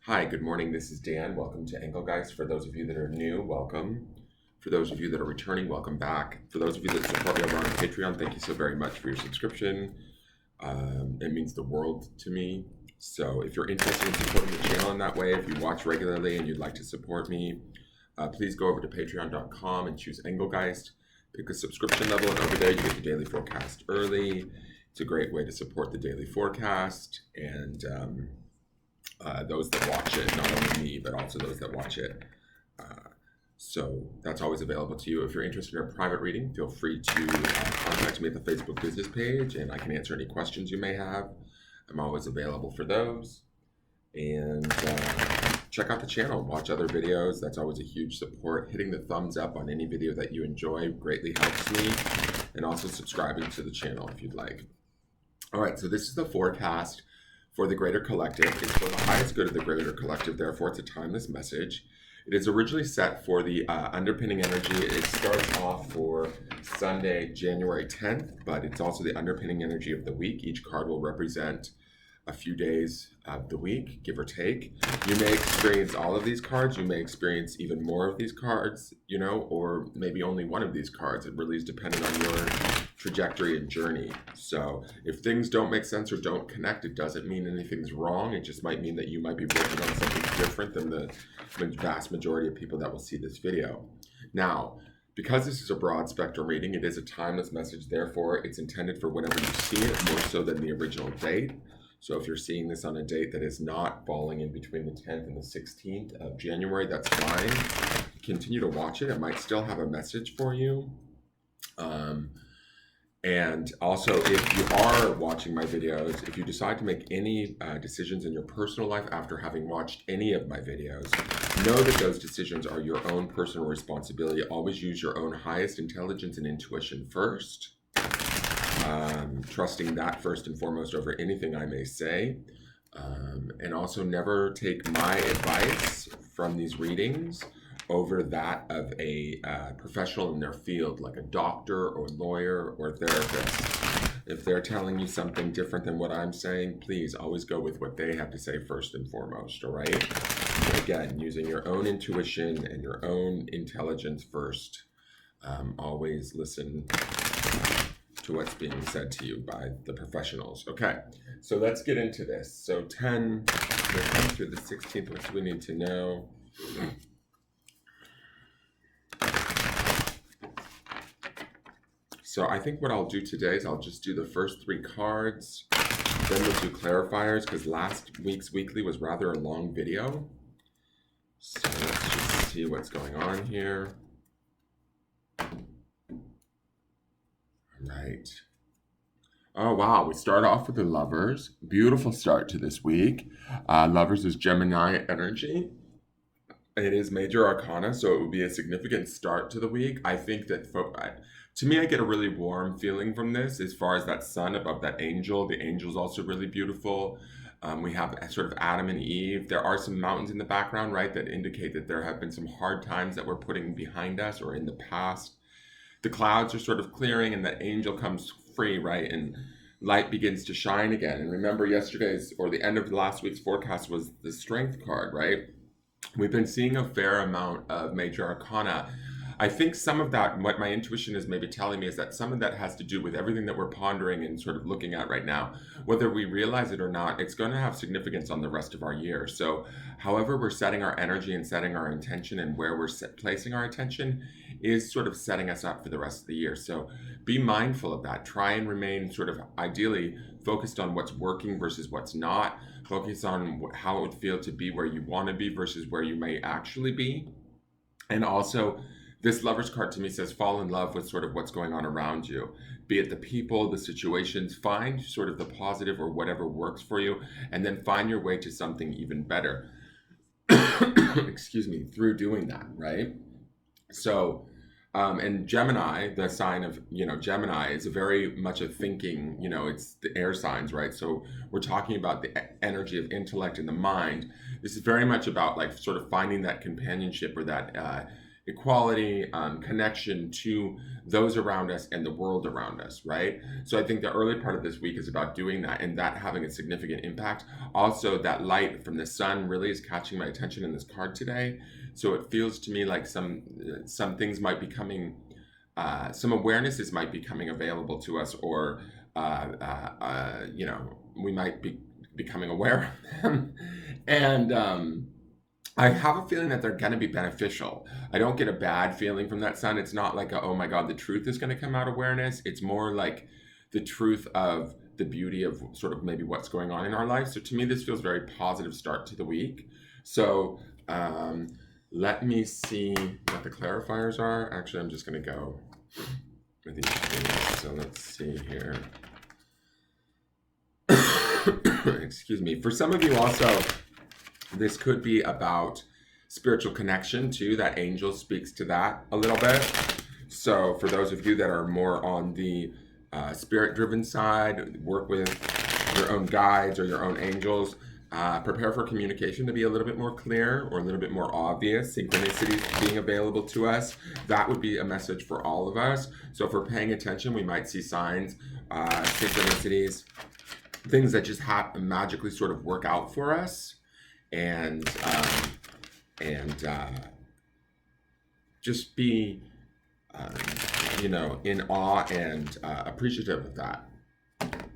Hi, good morning. This is Dan. Welcome to Engelgeist. For those of you that are new, welcome. For those of you that are returning, welcome back. For those of you that support me over on Patreon, thank you so very much for your subscription. It means the world to me. So if you're interested in supporting the channel in that way, if you watch regularly and you'd like to support me, please go over to patreon.com and choose Engelgeist. Pick a subscription level, and over there you get the daily forecast early. It's a great way to support the daily forecast and those that watch it, not only me, but also those that watch it. So that's always available to you. If you're interested in a private reading, feel free to contact me at the Facebook business page, and I can answer any questions you may have. I'm always available for those. And check out the channel, watch other videos. That's always a huge support. Hitting the thumbs up on any video that you enjoy greatly helps me. And also subscribing to the channel if you'd like. All right, so this is the forecast for the greater collective. It's for the highest good of the greater collective, therefore it's a timeless message. It is originally set for the underpinning energy. It starts off for Sunday, January 10th, but it's also the underpinning energy of the week. Each card will represent a few days of the week, give or take. You may experience all of these cards. You may experience even more of these cards, or maybe only one of these cards. It really is dependent on your trajectory and journey. So if things don't make sense or don't connect, it doesn't mean anything's wrong. It just might mean that you might be working on something different than the vast majority of people that will see this video. Now, because this is a broad spectrum reading, it is a timeless message. Therefore, it's intended for whenever you see it, more so than the original date. So if you're seeing this on a date that is not falling in between the 10th and the 16th of January, that's fine. Continue to watch it. It might still have a message for you. And also, if you are watching my videos, if you decide to make any decisions in your personal life after having watched any of my videos, know that those decisions are your own personal responsibility. Always use your own highest intelligence and intuition first. Trusting that first and foremost over anything I may say. And also never take my advice from these readings over that of a professional in their field, like a doctor or lawyer or therapist. If they're telling you something different than what I'm saying, please always go with what they have to say first and foremost, all right? So again, using your own intuition and your own intelligence first. Always listen to what's being said to you by the professionals. Okay, so let's get into this. So 10 through the 16th, what do we need to know? So I think what I'll do today is I'll just do the first 3 cards, then we'll do clarifiers, because last week's weekly was rather a long video. So let's just see what's going on here. Right. Oh, wow. We start off with the Lovers. Beautiful start to this week. Lovers is Gemini energy. It is major arcana, so it would be a significant start to the week. I think that, to me, I get a really warm feeling from this as far as that sun above that angel. The angel is also really beautiful. We have sort of Adam and Eve. There are some mountains in the background, right, that indicate that there have been some hard times that we're putting behind us or in the past. The clouds are sort of clearing and the angel comes free, right? And light begins to shine again. And remember yesterday's or the end of last week's forecast was the Strength card, right? We've been seeing a fair amount of major arcana. I think some of that, what my intuition is maybe telling me, is that some of that has to do with everything that we're pondering and sort of looking at right now. Whether we realize it or not, it's going to have significance on the rest of our year. So however we're setting our energy and setting our intention and where we're placing our attention is sort of setting us up for the rest of the year. So be mindful of that. Try and remain sort of ideally focused on what's working versus what's not. Focus on how it would feel to be where you want to be versus where you may actually be. And also, this Lover's card to me says fall in love with sort of what's going on around you, be it the people, the situations. Find sort of the positive or whatever works for you, and then find your way to something even better. Excuse me, through doing that, right? So, and Gemini, the sign of, Gemini is a very much a thinking, it's the air signs, right? So we're talking about the energy of intellect in the mind. This is very much about like sort of finding that companionship or that, equality, connection to those around us and the world around us, right? So I think the early part of this week is about doing that and that having a significant impact. Also, that light from the sun really is catching my attention in this card today. So it feels to me like some things might be coming, some awarenesses might be coming available to us, or we might be becoming aware of them. And I have a feeling that they're going to be beneficial. I don't get a bad feeling from that sun. It's not like oh my God, the truth is going to come out awareness. It's more like the truth of the beauty of sort of maybe what's going on in our life. So to me, this feels very positive start to the week. So let me see what the clarifiers are. Actually, I'm just going to go with these things. So let's see here. Excuse me. For some of you also, this could be about spiritual connection too. That angel speaks to that a little bit. So for those of you that are more on the spirit-driven side, work with your own guides or your own angels, prepare for communication to be a little bit more clear or a little bit more obvious, synchronicities being available to us. That would be a message for all of us. So if we're paying attention, we might see signs, synchronicities, things that just magically sort of work out for us. And just be, in awe and appreciative of that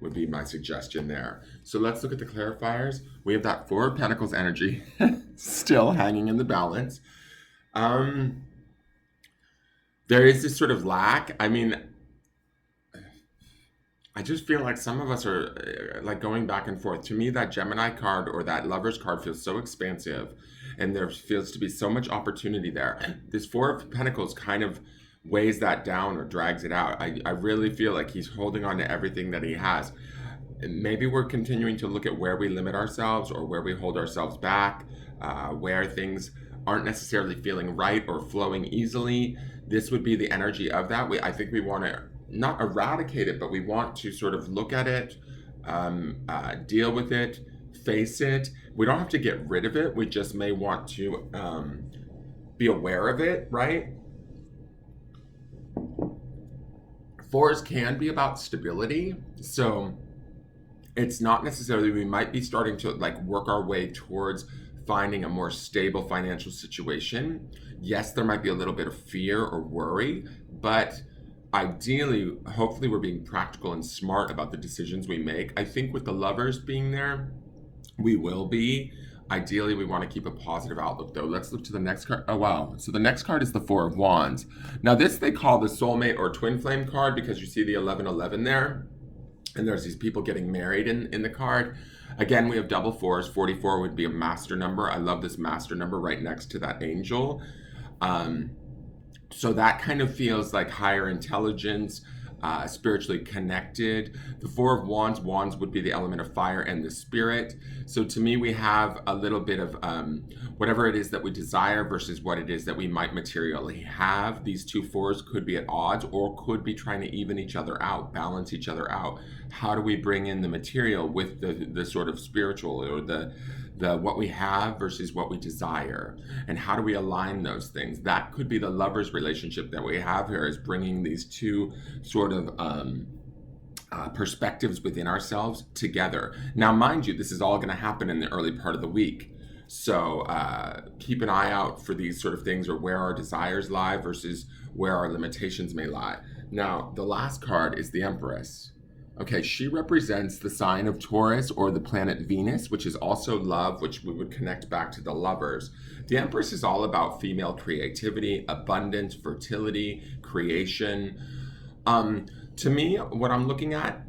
would be my suggestion there. So let's look at the clarifiers. We have that Four of Pentacles energy still hanging in the balance. There is this sort of lack. I mean, I just feel like some of us are like going back and forth. To me, that Gemini card or that Lover's card feels so expansive, and there feels to be so much opportunity there. This Four of Pentacles kind of weighs that down or drags it out. I really feel like he's holding on to everything that he has. And maybe we're continuing to look at where we limit ourselves or where we hold ourselves back, where things aren't necessarily feeling right or flowing easily. This would be the energy of that. I think we want to not eradicate it, but we want to sort of look at it, deal with it, face it. We don't have to get rid of it. We just may want to be aware of it, right? Fours can be about stability. So it's not necessarily, we might be starting to like work our way towards finding a more stable financial situation. Yes, there might be a little bit of fear or worry, but ideally, hopefully we're being practical and smart about the decisions we make. I think with the Lovers being there, we will be. Ideally, we want to keep a positive outlook though. Let's look to the next card. Oh, wow. So the next card is the Four of Wands. Now this they call the soulmate or twin flame card because you see the 1111 there. And there's these people getting married in the card. Again, we have double fours. 44 would be a master number. I love this master number right next to that angel. So that kind of feels like higher intelligence, spiritually connected. The Four of Wands, wands would be the element of fire and the spirit. So to me, we have a little bit of whatever it is that we desire versus what it is that we might materially have. These two fours could be at odds or could be trying to even each other out, balance each other out. How do we bring in the material with the sort of spiritual or the what we have versus what we desire, and how do we align those things? That could be the Lovers relationship that we have here, is bringing these two sort of perspectives within ourselves together. Now, mind you, this is all going to happen in the early part of the week. So keep an eye out for these sort of things, or where our desires lie versus where our limitations may lie. Now, the last card is the Empress. Okay, she represents the sign of Taurus or the planet Venus, which is also love, which we would connect back to the Lovers. The Empress is all about female creativity, abundance, fertility, creation. To me, what I'm looking at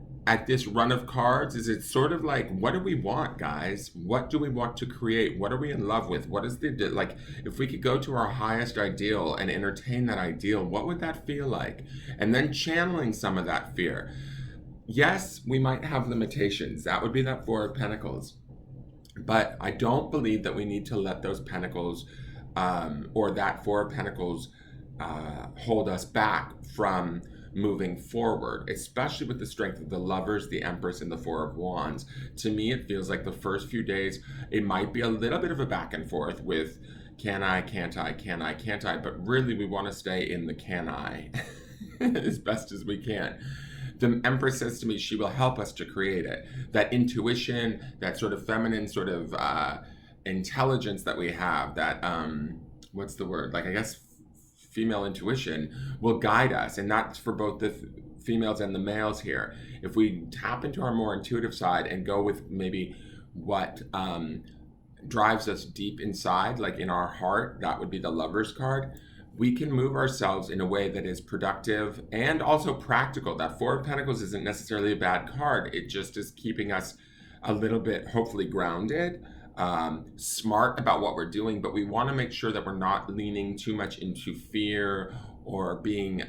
this run of cards is it's sort of like, what do we want, guys? What do we want to create? What are we in love with? What is like, if we could go to our highest ideal and entertain that ideal, what would that feel like? And then channeling some of that fear. Yes, we might have limitations. That would be that Four of Pentacles. But I don't believe that we need to let those pentacles or that Four of Pentacles hold us back from moving forward, especially with the strength of the Lovers, the Empress, and the Four of Wands. To me, it feels like the first few days, it might be a little bit of a back and forth with Can I, can't I, can I, can't I? But really, we want to stay in the can I as best as we can. The Empress says to me, she will help us to create it. That intuition, that sort of feminine sort of intelligence that we have, that, what's the word? Like, I guess female intuition will guide us. And that's for both the females and the males here. If we tap into our more intuitive side and go with maybe what drives us deep inside, like in our heart, that would be the Lover's card. We can move ourselves in a way that is productive and also practical. That Four of Pentacles isn't necessarily a bad card. It just is keeping us a little bit, hopefully, grounded, smart about what we're doing. But we want to make sure that we're not leaning too much into fear or being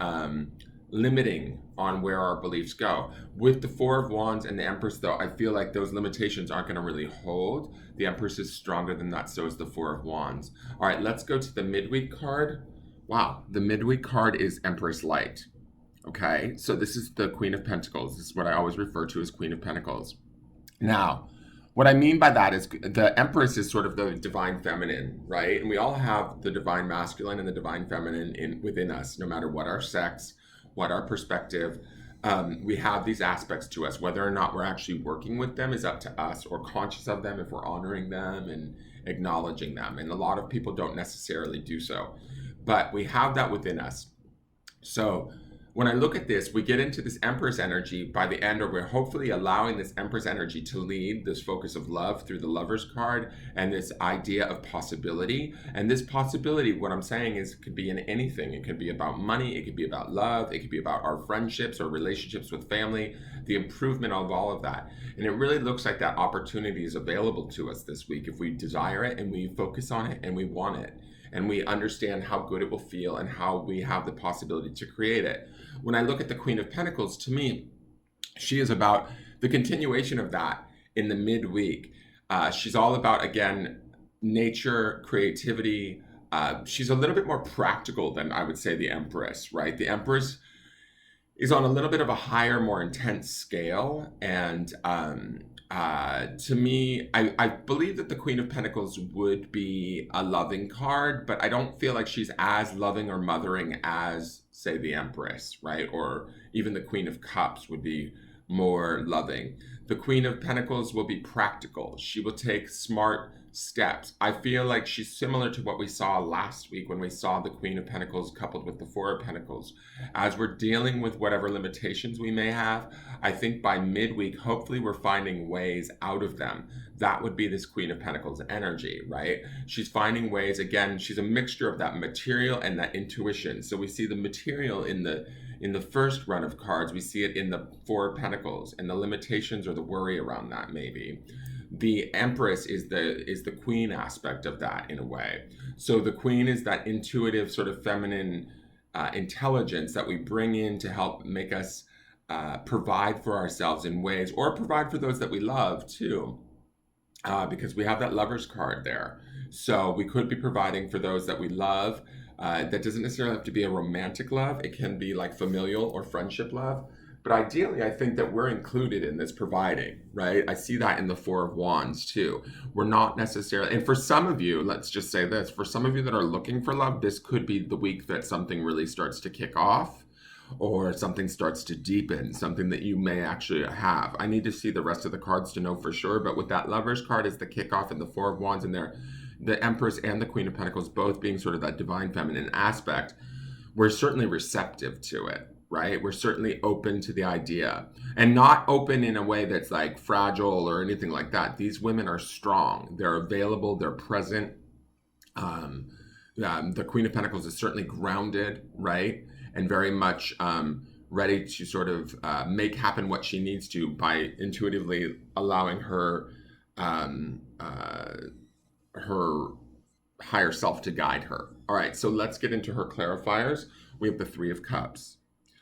limiting on where our beliefs go. With the Four of Wands and the Empress, though, I feel like those limitations aren't going to really hold. The Empress is stronger than that, so is the Four of Wands. All right, let's go to the midweek card. Wow, the midweek card is Empress Light. Okay, so this is the Queen of Pentacles. This is what I always refer to as Queen of Pentacles. Now, what I mean by that is the Empress is sort of the divine feminine, right? And we all have the divine masculine and the divine feminine within us, no matter what our sex, what our perspective. We have these aspects to us. Whether or not we're actually working with them is up to us, or conscious of them if we're honoring them and acknowledging them. And a lot of people don't necessarily do so. But we have that within us. So when I look at this, we get into this Empress energy by the end, or we're hopefully allowing this Empress energy to lead this focus of love through the Lover's card and this idea of possibility. And this possibility, what I'm saying is, it could be in anything. It could be about money. It could be about love. It could be about our friendships or relationships with family, the improvement of all of that. And it really looks like that opportunity is available to us this week if we desire it and we focus on it and we want it. And we understand how good it will feel and how we have the possibility to create it. When I look at the Queen of Pentacles, to me, she is about the continuation of that in the midweek. She's all about, again, nature, creativity. She's a little bit more practical than I would say the Empress, right? The Empress is on a little bit of a higher, more intense scale. And to me, I believe that the Queen of Pentacles would be a loving card, but I don't feel like she's as loving or mothering as, say, the Empress, right? Or even the Queen of Cups would be more loving. The Queen of Pentacles will be practical. She will take smart steps. I feel like she's similar to what we saw last week when we saw the Queen of Pentacles coupled with the Four of Pentacles. As we're dealing with whatever limitations we may have, I think by midweek, hopefully we're finding ways out of them. That would be this Queen of Pentacles energy, right? She's finding ways. Again, she's a mixture of that material and that intuition. So we see the material in the first run of cards. We see it in the Four of Pentacles, and the limitations or the worry around that maybe. The Empress is the queen aspect of that in a way. So the queen is that intuitive sort of feminine intelligence that we bring in to help make us provide for ourselves in ways, or provide for those that we love too, because we have that Lover's card there. So we could be providing for those that we love. That doesn't necessarily have to be a romantic love. It can be like familial or friendship love. But ideally, I think that we're included in this providing, right? I see that in the Four of Wands too. We're not necessarily, and for some of you, let's just say this, for some of you that are looking for love, this could be the week that something really starts to kick off, or something starts to deepen, something that you may actually have. I need to see the rest of the cards to know for sure, but with that Lover's card as the kickoff and the Four of Wands in there, the Empress and the Queen of Pentacles both being sort of that divine feminine aspect, we're certainly receptive to it. Right? We're certainly open to the idea, and not open in a way that's like fragile or anything like that. These women are strong. They're available. They're present. The Queen of Pentacles is certainly grounded, right? And very much ready to sort of make happen what she needs to by intuitively allowing her her higher self to guide her. All right, so let's get into her clarifiers. We have the Three of Cups.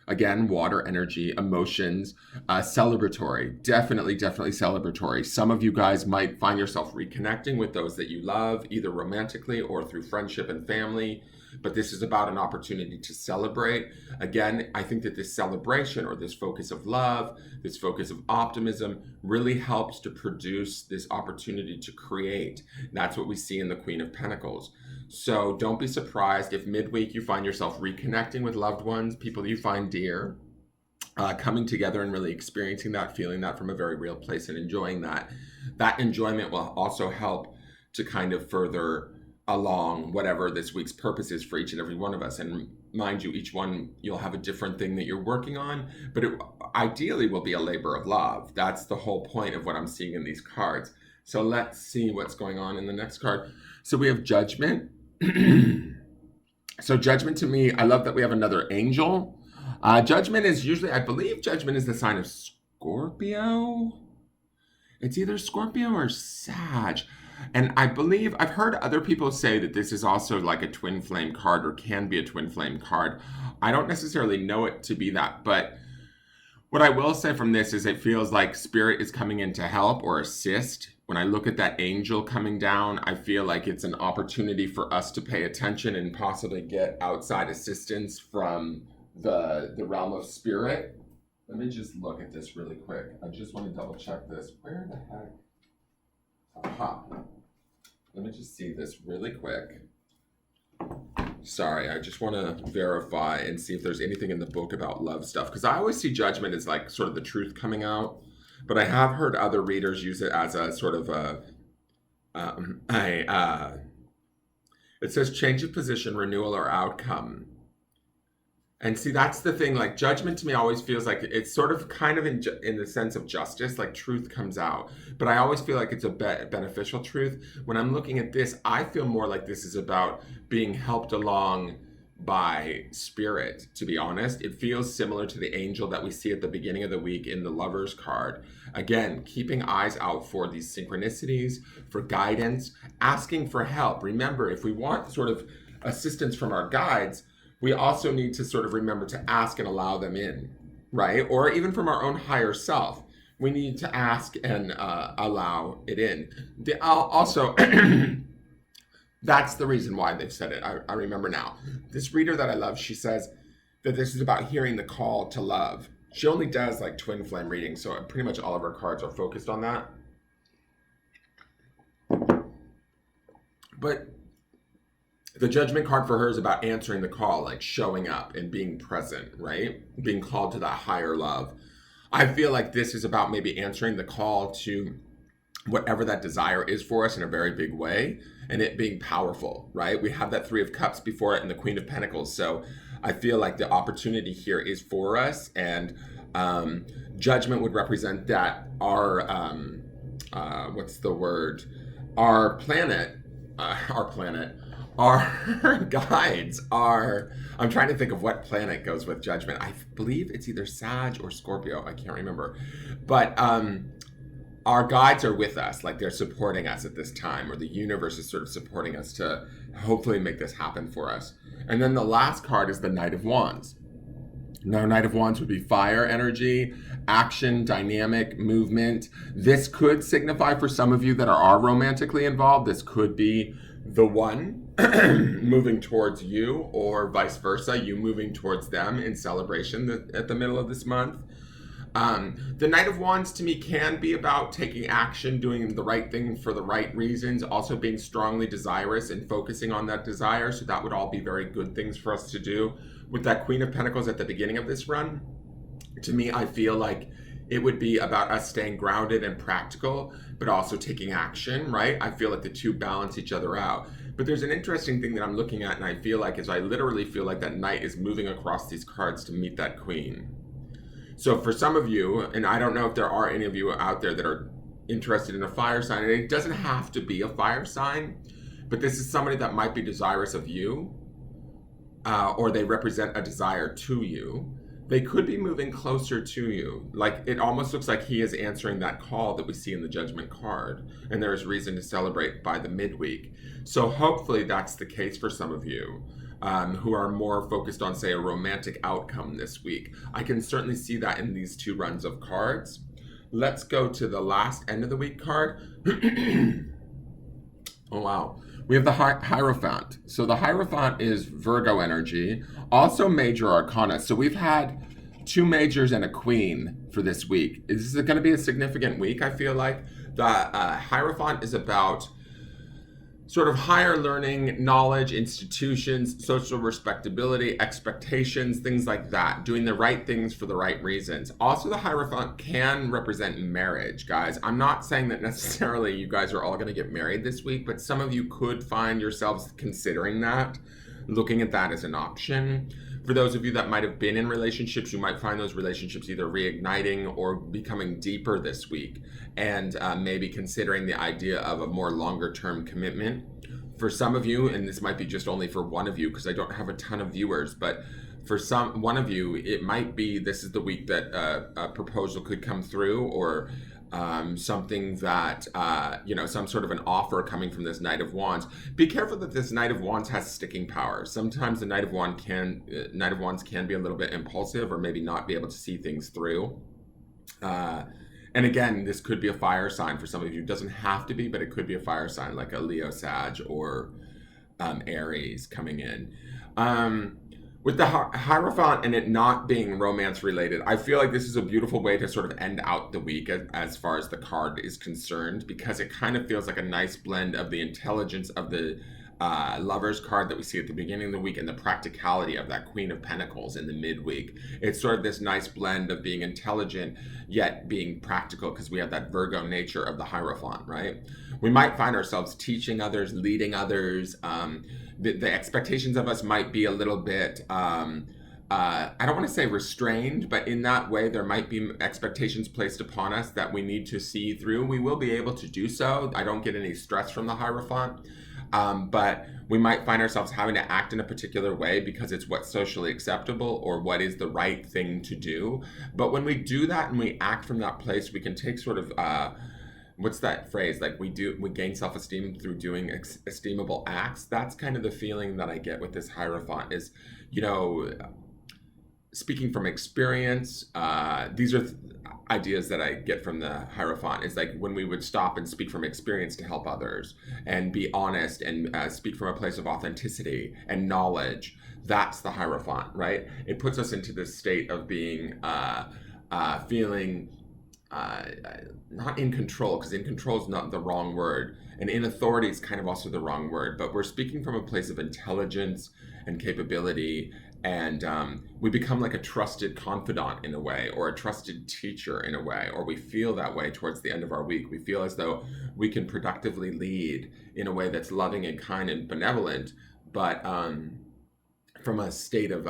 Again, water energy, emotions, celebratory, definitely celebratory. Some of you guys might find yourself reconnecting with those that you love, either romantically or through friendship and family. but this is about an opportunity to celebrate. Again, I think that this celebration or this focus of love, this focus of optimism really helps to produce this opportunity to create. That's what we see in the Queen of Pentacles. So don't be surprised if midweek you find yourself reconnecting with loved ones, people you find dear, coming together and really experiencing that, feeling that from a very real place and enjoying that. That enjoyment will also help to kind of further along whatever this week's purpose is for each and every one of us. And mind you, each one, you'll have a different thing that you're working on, but it ideally will be a labor of love. That's the whole point of what I'm seeing in these cards. So let's see what's going on in the next card. So we have Judgment. So Judgment, to me, I love that we have another angel. Judgment is usually, I believe Judgment is the sign of Scorpio. It's either Scorpio or Sag. And I believe, I've heard other people say that this is also like a twin flame card or can be a twin flame card. I don't necessarily know it to be that, but what I will say from this is it feels like Spirit is coming in to help or assist. When I look at that angel coming down, I feel like it's an opportunity for us to pay attention and possibly get outside assistance from the realm of Spirit. Let me just look at this really quick. I just want to double check this. Where the heck? Aha. Let me just see this really quick. Sorry, I just want to verify and see if there's anything in the book about love stuff. Because I always see Judgment as like sort of the truth coming out. But I have heard other readers use it as a sort of it says change of position, renewal, or outcome. And see, that's the thing, like Judgment to me always feels like it's sort of kind of in the sense of justice, like truth comes out. But I always feel like it's a beneficial truth. When I'm looking at this, I feel more like this is about being helped along by Spirit, to be honest. It feels similar to the angel that we see at the beginning of the week in the Lovers card. Again, keeping eyes out for these synchronicities, for guidance, asking for help. Remember, if we want sort of assistance from our guides, we also need to sort of remember to ask and allow them in, right? Or even from our own higher self, we need to ask and allow it in. Also, that's the reason why they've said it. I remember now. This reader that I love, she says that this is about hearing the call to love. She only does like twin flame readings, so pretty much all of her cards are focused on that. But the Judgment card for her is about answering the call, like showing up and being present, right? Being called to that higher love. I feel like this is about maybe answering the call to whatever that desire is for us in a very big way, and it being powerful, right? We have that Three of Cups before it and the Queen of Pentacles. So I feel like the opportunity here is for us, and Judgment would represent that our, our planet, our guides are, I'm trying to think of what planet goes with Judgment. I believe it's either Sag or Scorpio. I can't remember. But our guides are with us, like they're supporting us at this time, or the universe is sort of supporting us to hopefully make this happen for us. And then the last card is the Knight of Wands. Now, Knight of Wands would be fire energy, action, dynamic, movement. This could signify for some of you that are romantically involved, this could be the one moving towards you, or vice versa, you moving towards them in celebration at the middle of this month. The Knight of Wands to me can be about taking action, doing the right thing for the right reasons, also being strongly desirous and focusing on that desire. So that would all be very good things for us to do. With that Queen of Pentacles at the beginning of this run, to me, I feel like it would be about us staying grounded and practical, but also taking action, right? I feel like the two balance each other out. But there's an interesting thing that I'm looking at, and I feel like I literally feel like that Knight is moving across these cards to meet that Queen. So for some of you, and I don't know if there are any of you out there that are interested in a fire sign, and it doesn't have to be a fire sign, but this is somebody that might be desirous of you, or they represent a desire to you. They could be moving closer to you. Like it almost looks like he is answering that call that we see in the Judgment card, and there is reason to celebrate by the midweek. So hopefully that's the case for some of you. Who are more focused on, say, a romantic outcome this week. I can certainly see that in these two runs of cards. Let's go to the last end of the week card. Oh, wow. We have the Hierophant. So the Hierophant is Virgo energy, also major arcana. So we've had two majors and a queen for this week. Is this going to be a significant week? I feel like the Hierophant is about sort of higher learning, knowledge, institutions, social respectability, expectations, things like that, doing the right things for the right reasons. Also, the Hierophant can represent marriage, guys. I'm not saying that necessarily you guys are all going to get married this week, but some of you could find yourselves considering that, looking at that as an option. For those of you that might have been in relationships, you might find those relationships either reigniting or becoming deeper this week, and maybe considering the idea of a more longer term commitment. For some of you, and this might be just only for one of you because I don't have a ton of viewers, but for one of you, it might be this is the week that a proposal could come through, or something that, some sort of an offer coming from this Knight of Wands. Be careful that this Knight of Wands has sticking power. Sometimes the Knight of Wands can be a little bit impulsive, or maybe not be able to see things through. And again, this could be a fire sign for some of you. It doesn't have to be, but it could be a fire sign like a Leo, Sag, or Aries coming in. With the Hierophant and it not being romance related, I feel like this is a beautiful way to sort of end out the week as far as the card is concerned, because it kind of feels like a nice blend of the intelligence of the Lovers card that we see at the beginning of the week and the practicality of that Queen of Pentacles in the midweek. It's sort of this nice blend of being intelligent yet being practical, because we have that Virgo nature of the Hierophant, right? We might find ourselves teaching others, leading others. The expectations of us might be a little bit, I don't want to say restrained, but in that way, there might be expectations placed upon us that we need to see through. We will be able to do so. I don't get any stress from the Hierophant. But we might find ourselves having to act in a particular way because it's what's socially acceptable or what is the right thing to do. But when we do that and we act from that place, we can take sort of, what's that phrase? Like we gain self-esteem through doing esteemable acts. That's kind of the feeling that I get with this Hierophant is, speaking from experience, these are ideas that I get from the Hierophant, is like when we would stop and speak from experience to help others and be honest and speak from a place of authenticity and knowledge. That's the Hierophant, right? It puts us into this state of being, feeling not in control, because in control is not the wrong word. And in authority is kind of also the wrong word, but we're speaking from a place of intelligence and capability. And we become like a trusted confidant in a way, or a trusted teacher in a way, or we feel that way towards the end of our week. We feel as though we can productively lead in a way that's loving and kind and benevolent, but from a state of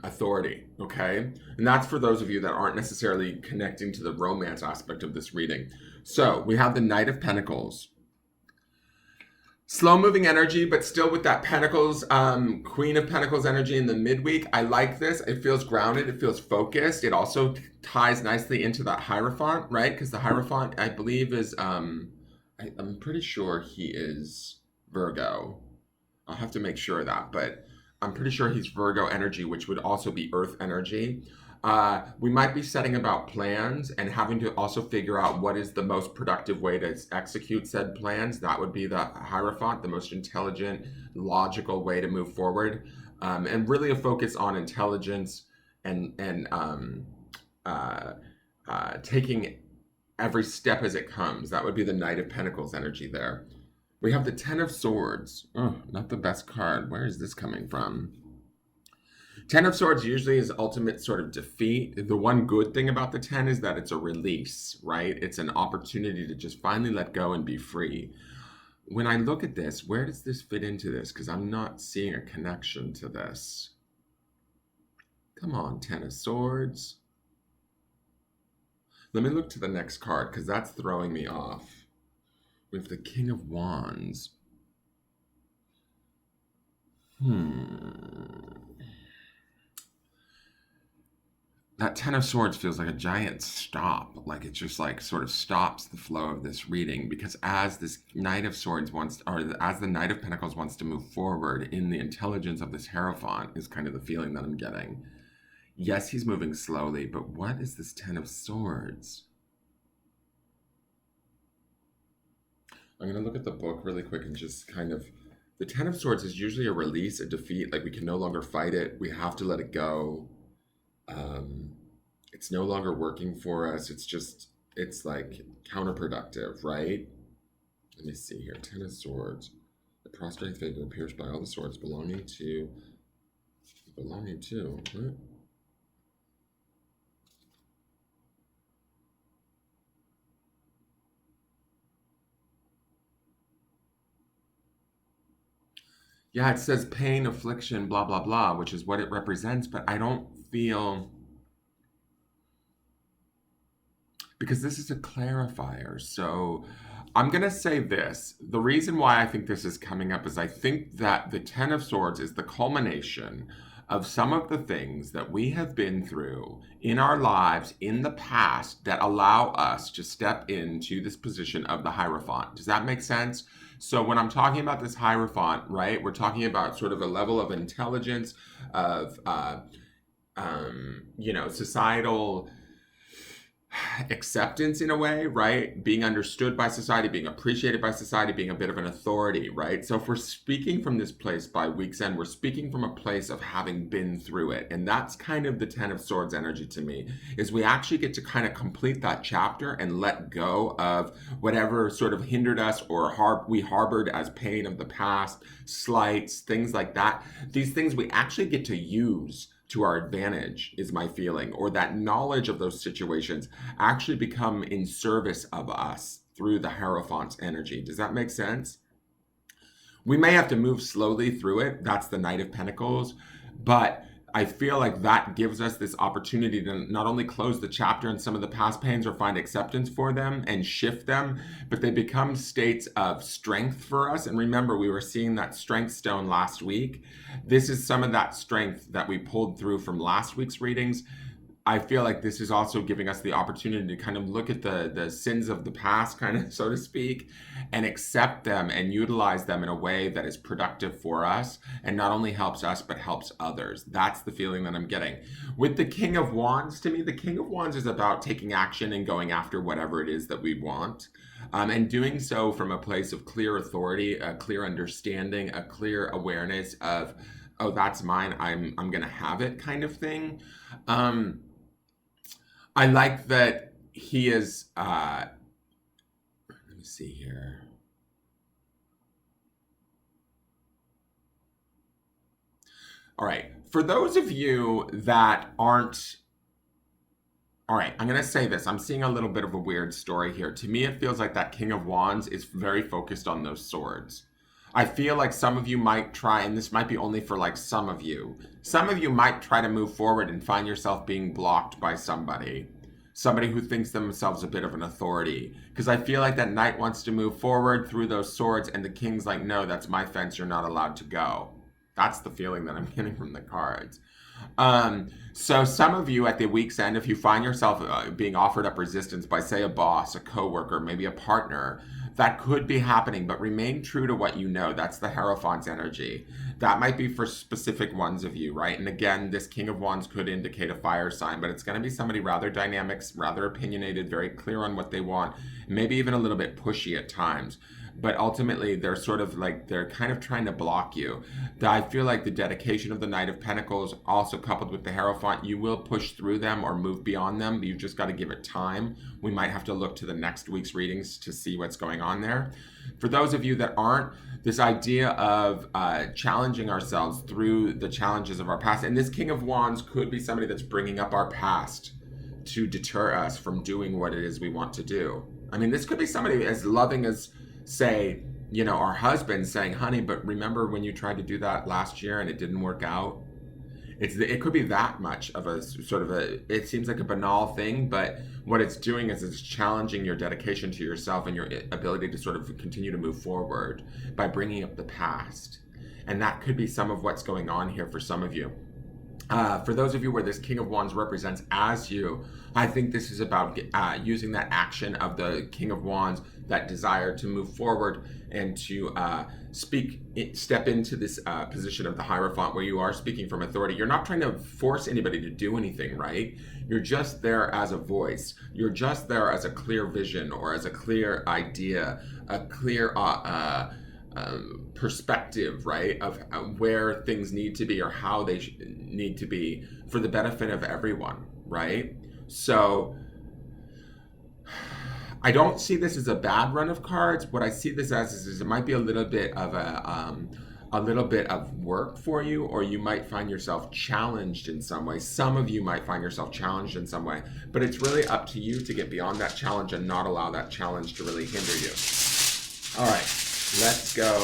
authority, okay? And that's for those of you that aren't necessarily connecting to the romance aspect of this reading. So we have the Knight of Pentacles. Slow moving energy, but still with that Pentacles, Queen of Pentacles energy in the midweek. I like this. It feels grounded. It feels focused. It also ties nicely into that Hierophant, right? Because the Hierophant, I believe, is, I'm pretty sure he is Virgo. I'll have to make sure of that, but I'm pretty sure he's Virgo energy, which would also be Earth energy. We might be setting about plans and having to also figure out what is the most productive way to execute said plans. That would be the Hierophant, the most intelligent, logical way to move forward, and really a focus on intelligence and taking every step as it comes. That would be the Knight of Pentacles energy there. We have the Ten of Swords. Oh, not the best card. Where is this coming from? Ten of Swords usually is ultimate sort of defeat. The one good thing about the 10 is that it's a release, right? It's an opportunity to just finally let go and be free. When I look at this, where does this fit into this? Because I'm not seeing a connection to this. Come on, Ten of Swords. Let me look to the next card, because that's throwing me off. We have the King of Wands. That Ten of Swords feels like a giant stop. Like it just like sort of stops the flow of this reading, because as this Knight of Swords as the Knight of Pentacles wants to move forward in the intelligence of this Hierophant is kind of the feeling that I'm getting. Yes, he's moving slowly, but what is this Ten of Swords? I'm going to look at the book really quick and just kind of, the Ten of Swords is usually a release, a defeat. Like we can no longer fight it. We have to let it go. It's no longer working for us. It's like counterproductive, right? Let me see here. Ten of Swords. The prostrate figure pierced by all the swords belonging to, what? Yeah, it says pain, affliction, blah, blah, blah, which is what it represents, but I don't feel, because this is a clarifier. So I'm going to say this. The reason why I think this is coming up is I think that the Ten of Swords is the culmination of some of the things that we have been through in our lives in the past that allow us to step into this position of the Hierophant. Does that make sense? So when I'm talking about this Hierophant, right, we're talking about sort of a level of intelligence, of, societal acceptance in a way, right? Being understood by society, being appreciated by society, being a bit of an authority, right? So if we're speaking from this place by week's end, we're speaking from a place of having been through it. And that's kind of the Ten of Swords energy to me, is we actually get to kind of complete that chapter and let go of whatever sort of hindered us or we harbored as pain of the past, slights, things like that. These things we actually get to use to our advantage, is my feeling, or that knowledge of those situations actually become in service of us through the Hierophant's energy. Does that make sense? We may have to move slowly through it. That's the Knight of Pentacles. But I feel like that gives us this opportunity to not only close the chapter in some of the past pains or find acceptance for them and shift them, but they become states of strength for us. And remember, we were seeing that strength stone last week. This is some of that strength that we pulled through from last week's readings. I feel like this is also giving us the opportunity to kind of look at the sins of the past, kind of, so to speak, and accept them and utilize them in a way that is productive for us and not only helps us, but helps others. That's the feeling that I'm getting. With the King of Wands, to me, the King of Wands is about taking action and going after whatever it is that we want. And doing so from a place of clear authority, a clear understanding, a clear awareness of, oh, that's mine, I'm going to have it kind of thing. I like that he is, let me see here. All right, for those of you that aren't, all right, I'm going to say this. I'm seeing a little bit of a weird story here. To me, it feels like that King of Wands is very focused on those swords. I feel like some of you might try, and this might be only for like some of you might try to move forward and find yourself being blocked by somebody who thinks themselves a bit of an authority. Because I feel like that Knight wants to move forward through those swords, and the King's like, no, that's my fence, you're not allowed to go. That's the feeling that I'm getting from the cards. So some of you at the week's end, if you find yourself being offered up resistance by, say, a boss, a coworker, maybe a partner, that could be happening, but remain true to what you know. That's the Hierophant's energy. That might be for specific ones of you, right? And again, this King of Wands could indicate a fire sign, but it's going to be somebody rather dynamic, rather opinionated, very clear on what they want, maybe even a little bit pushy at times. But ultimately, they're sort of like, they're kind of trying to block you. I feel like the dedication of the Knight of Pentacles, also coupled with the Hierophant, you will push through them or move beyond them. You've just got to give it time. We might have to look to the next week's readings to see what's going on there. For those of you that aren't, this idea of challenging ourselves through the challenges of our past, and this King of Wands could be somebody that's bringing up our past to deter us from doing what it is we want to do. I mean, this could be somebody as loving as, say, you know, our husband saying, honey, but remember when you tried to do that last year and it didn't work out? It could be that much of a sort of it seems like a banal thing, but what it's doing is it's challenging your dedication to yourself and your ability to sort of continue to move forward by bringing up the past. And that could be some of what's going on here for some of you. For those of you where this King of Wands represents as you, I think this is about using that action of the King of Wands, that desire to move forward and to step into this position of the Hierophant, where you are speaking from authority. You're not trying to force anybody to do anything, right? You're just there as a voice. You're just there as a clear vision, or as a clear idea, a clear perspective, right, of where things need to be, or how they need to be for the benefit of everyone, right? So I don't see this as a bad run of cards. What I see this as is it might be a little bit of a little bit of work for you, or you might find yourself challenged in some way. Some of you might find yourself challenged in some way, but it's really up to you to get beyond that challenge and not allow that challenge to really hinder you. All right, let's go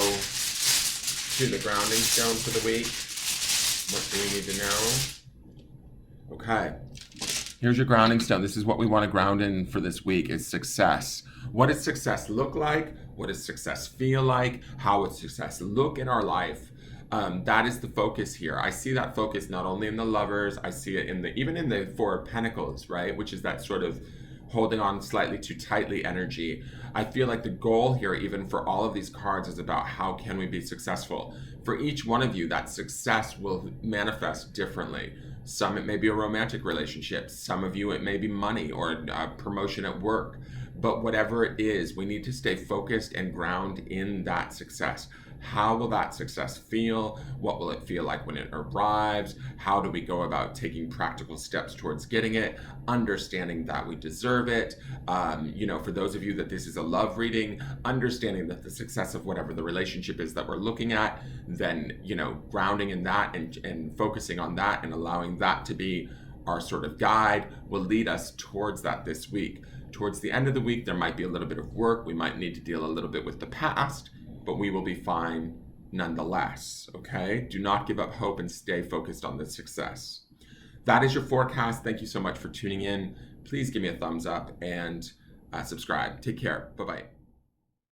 to the grounding stone for the week. What do we need to know? Okay. Here's your grounding stone. This is what we want to ground in for this week, is success. What does success look like? What does success feel like? How would success look in our life? That is the focus here. I see that focus not only in the Lovers, I see it even in the Four of Pentacles, right? Which is that sort of holding on slightly too tightly energy. I feel like the goal here, even for all of these cards, is about how can we be successful. For each one of you, that success will manifest differently. Some, it may be a romantic relationship. Some of you, it may be money or a promotion at work. But whatever it is, we need to stay focused and ground in that success. How will that success feel? What will it feel like when it arrives? How do we go about taking practical steps towards getting it? Understanding that we deserve it. For those of you that this is a love reading, understanding that the success of whatever the relationship is that we're looking at, then, grounding in that and focusing on that and allowing that to be our sort of guide will lead us towards that this week. Towards the end of the week, there might be a little bit of work. We might need to deal a little bit with the past, but we will be fine nonetheless, okay? Do not give up hope and stay focused on the success. That is your forecast. Thank you so much for tuning in. Please give me a thumbs up and subscribe. Take care. Bye-bye.